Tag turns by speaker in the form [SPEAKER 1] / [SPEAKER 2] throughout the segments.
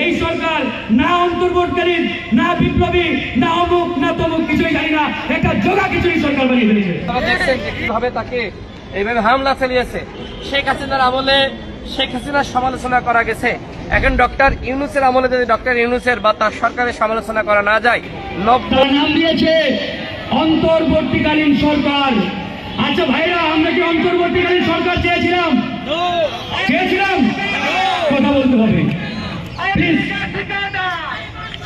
[SPEAKER 1] এই সরকার না অন্তর্বর্তীকালীন, না বিপ্লবী, না অমুক না তমুক, কিছুই জানি না, একটা জোগা খিচুড়ি সরকার বানিয়ে ফেলেছে।
[SPEAKER 2] দেখছেন যে কিভাবে তাকে এইভাবে হামলা চালিয়েছে। শেখ হাসিনার আমলে শেখ হাসিনার সমালোচনা করা গেছে, এখন ডক্টর ইউনূসের আমলে যদি ডক্টর ইউনূসের বা তার সরকারের সমালোচনা করা না যায়,
[SPEAKER 1] নাম দিয়েছে অন্তর্বর্তীকালীন সরকার। আচ্ছা ভাইরা, আমরা কি অন্তর্বর্তীকালীন সরকার চেয়েছিলাম? কথা বলতে হবে প্লিজ।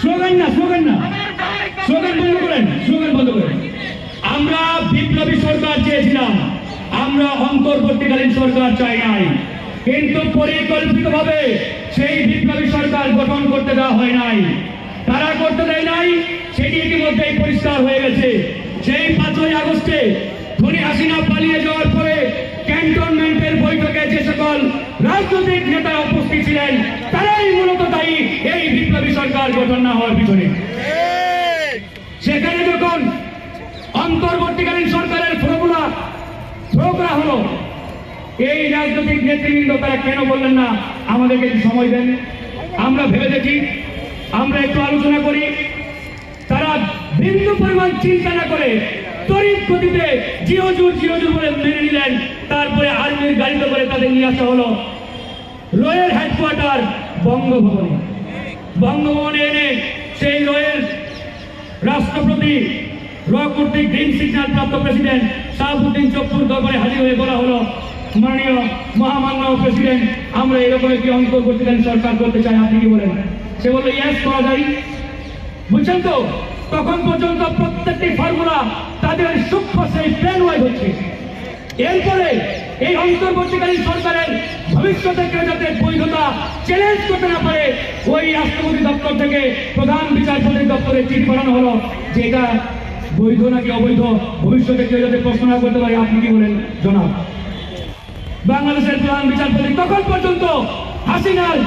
[SPEAKER 1] স্লোগান বন্ধ করেন। আমরা বিপ্লবী সরকার চেয়েছিলাম, আমরা অন্তর্বর্তীকালীন সরকার চাই নাই। কিন্তু পরিকল্পিতভাবে সেই বিপ্লবী সরকার গঠন করতে দেওয়া হয় নাই। তারা করতে দেয় নাই, সেটি ইতিমধ্যেই পরিষ্কার হয়ে গেছে। সেই 5ই আগস্টে ধনী হাসিনা পালিয়ে যাওয়ার পরে ক্যান্টনমেন্টের বৈঠকে যে সকল রাজনৈতিক নেতা উপস্থিত ছিলেন, তারাই মূলত দায়ী এই বিপ্লবী সরকার গঠন না হওয়ার পিছনে। সেখানে যখন অন্তর্বর্তীকালীন সরকারের ফর্মুলা থ্রো করা হলো, এই রাজনৈতিক নেতৃবৃন্দ তারা কেন বললেন না আমাদেরকে সময় দেন, আমরা ভেবে দেখি, আমরা একটু আলোচনা করি। তারা বিন্দু পরিমাণ চিন্তা না করে তড়িৎ গতিতে জিওজুর বলে মেনে নিলেন। তারপরে আর্মির গাড়িতে করে তাদের নিয়ে আসা হলো রয়ের হেডকোয়ার্টার বঙ্গভবনে এনে সেই রয়ের রাষ্ট্রপতি কর্তৃক গ্রিন সিগন্যাল প্রাপ্ত প্রেসিডেন্ট শাহাবুদ্দিন চপ্পুর দরবারে হাজির হয়ে বলা হলো, মাননীয় মহামান্য প্রেসিডেন্ট, আমরা এরকম একটি অন্তর্বর্তীকালীন সরকার করতে চাই, আপনি কি বলেন? সে বললো ইয়েস, করা যায়। বুঝছেন তো, তখন পর্যন্ত প্রত্যেকটি ফর্মুলা তাদের সূক্ষ্ম সেই প্ল্যান ওয়াইজ হচ্ছে। এরপরে এই অন্তর্বর্তীকালীন সরকারের ভবিষ্যতে কেউ যাতে বৈধতা চ্যালেঞ্জ করতে না পারে, ওই রাষ্ট্রপতি দপ্তর থেকে প্রধান বিচারপতির দপ্তরে চিঠি পাঠানো হলো যে এটা বৈধ নাকি অবৈধ, ভবিষ্যতে কেউ যাতে প্রশ্ন না করতে পারে, আপনি কি বলেন জনাব? বাংলাদেশের প্রধান বিচারপতি তখন পর্যন্ত হাসিনার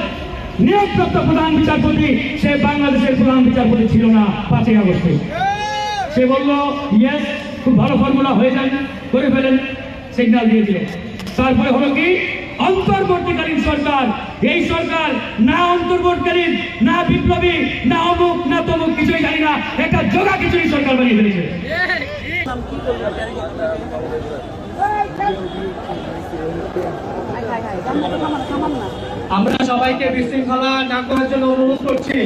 [SPEAKER 1] নিয়োগপ্রাপ্ত প্রধান বিচারপতি, সে বাংলাদেশের প্রধান বিচারপতি ছিল না 5ই আগস্টে। সে বলল ইয়েস, খুব ভালো ফর্মুলা, হয়ে যান, করে ফেলেন, সিগন্যাল দিয়ে দিল। তারপরে হলো কি অন্তর্বর্তীকালীন সরকার। এই সরকার না অন্তর্বর্তীকালীন, না বিপ্লবী, না অমুক না তমুক, কিছুই জানি না, একটা জোগা খিচুড়ি সরকার বানিয়ে ফেলেছে।
[SPEAKER 2] আমরা সবাইকে বিশৃঙ্খলা না করার জন্য অনুরোধ করছি।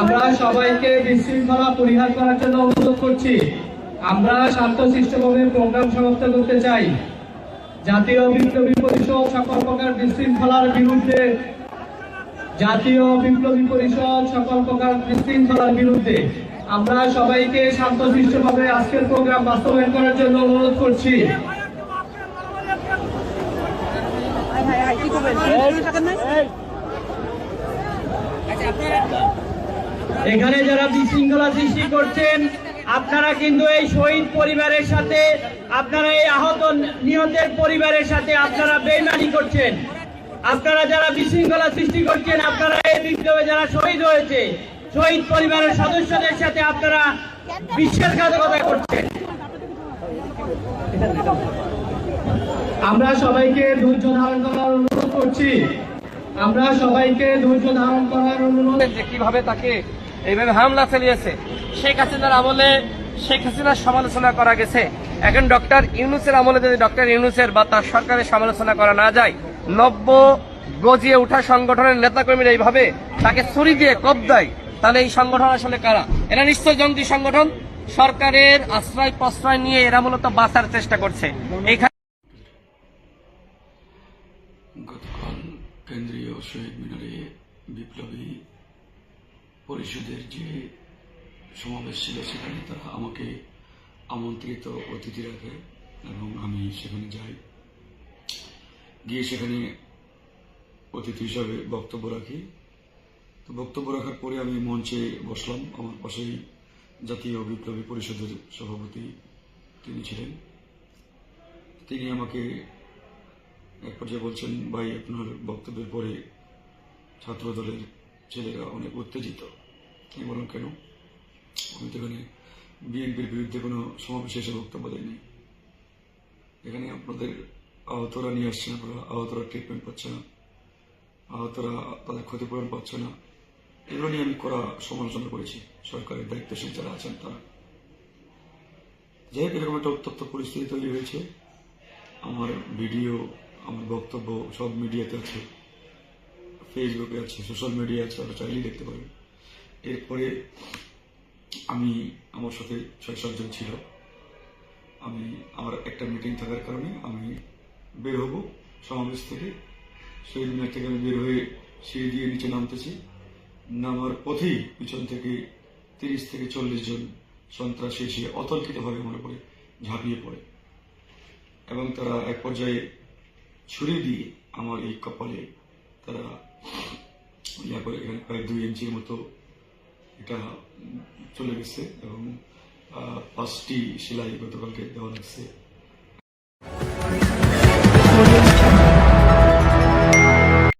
[SPEAKER 2] আমরা সবাইকে বিশৃঙ্খলা পরিহার করার জন্য অনুরোধ করছি। আমরা শান্তশিষ্টভাবে প্রোগ্রাম সমাপ্ত করতে চাই। জাতীয় বিপ্লবী পরিষদ সকল প্রকার বিশৃঙ্খলার বিরুদ্ধে, আমরা সবাইকে শান্তশিষ্টভাবে আজকের প্রোগ্রাম বাস্তবায়ন করার জন্য অনুরোধ করছি। এখানে যারা বিশৃঙ্খলা সৃষ্টি করছেন, আপনারা কিন্তু এই শহীদ পরিবারের সাথে, আপনারা এই আহত নিহতের পরিবারের সাথে আপনারা বেইমানি করছেন। আপনারা যারা বিশৃঙ্খলা সৃষ্টি করছেন, আপনারা এই বিপ্লবে যারা শহীদ হয়েছে, শহীদ পরিবারের সদস্যদের সাথে আপনারা বিশ্বাসঘাতকতা করছেন। আমরা সবাইকে ধৈর্য ধারণ করার অনুরোধ করছি। যে কিভাবে তাকে এইভাবে হামলা চালিয়েছে। শেখ হাসিনার আমলে শেখ হাসিনার সমালোচনা করা গেছে, এখন ডক্টর ইউনূসের আমলে যদি ডক্টর ইউনূসের বা তার সরকারের সমালোচনা করা না যায়, নব্য গজিয়ে ওঠা সংগঠনের নেতাকর্মীরা এইভাবে তাকে ছুরি দিয়ে কোপ দেয়, তাহলে এই সংগঠন আসলে কারা? এরা নিশ্চয় জঙ্গি সংগঠন। সরকারের আশ্রয় প্রশ্রয় নিয়ে এরা মূলত বাঁচার চেষ্টা করছে।
[SPEAKER 3] গতকাল কেন্দ্রীয় শহীদ মিনারে বিপ্লবী পরিষদের যে সমাবেশ ছিল, সেখানে তারা আমাকে আমন্ত্রিত অতিথি রাখে এবং আমি সেখানে যাই। গিয়ে সেখানে অতিথি হিসাবে বক্তব্য রাখি। তো বক্তব্য রাখার পরে আমি মঞ্চে বসলাম। আমার পাশেই জাতীয় বিপ্লবী পরিষদের সভাপতি তিনি ছিলেন। তিনি আমাকে এক পর্যায়ে বলছেন, ভাই, আপনার বক্তব্যের পরে ছাত্র দলের ছেলেরা অনেক উত্তেজিত। আমি বললাম কেন? আমি তো এখানে বিএনপির বিরুদ্ধে কোনো সমাবেশে এসে বক্তব্য দেয়নি। এখানে আপনাদের আহতরা নিয়ে আসছেন, আপনারা আহতরা ট্রিটমেন্ট পাচ্ছে না, আহতরা তাদের ক্ষতিপূরণ পাচ্ছে না। এগুলো নিয়ে আমি কড়া সমালোচনা করেছি সরকারের দায়িত্বশীল যারা আছেন তারা। যাই হোক, এরকম একটা উত্তপ্ত পরিস্থিতি তৈরি হয়েছে। আমার ভিডিও, আমার বক্তব্য সব মিডিয়াতে আছে, ফেসবুকে আছে, সোশ্যাল মিডিয়া আছে, আপনারা চাইলেই দেখতে পারেন। এরপরে আমার সাথে ৬-৭ জন ছিল। আমার একটা মিটিং থাকার কারণে আমি বের হব সমাবেশ থেকে। সেই দিনের থেকে আমি বের হয়ে সিঁড়ি দিয়ে নিচে নামতেছি। নামার পথেই পিছন থেকে 30 থেকে 40 জন সন্ত্রাসী এসে অতর্কিতভাবে আমার উপরে ঝাঁপিয়ে পড়ে এবং তারা এক পর্যায়ে ছুরি দিয়ে আমার এই কপালে তারা করে এখানে প্রায় 2 ইঞ্চির মতো এটা চলে গেছে এবং 5টি সেলাই গতকালকে দেওয়া লাগছে।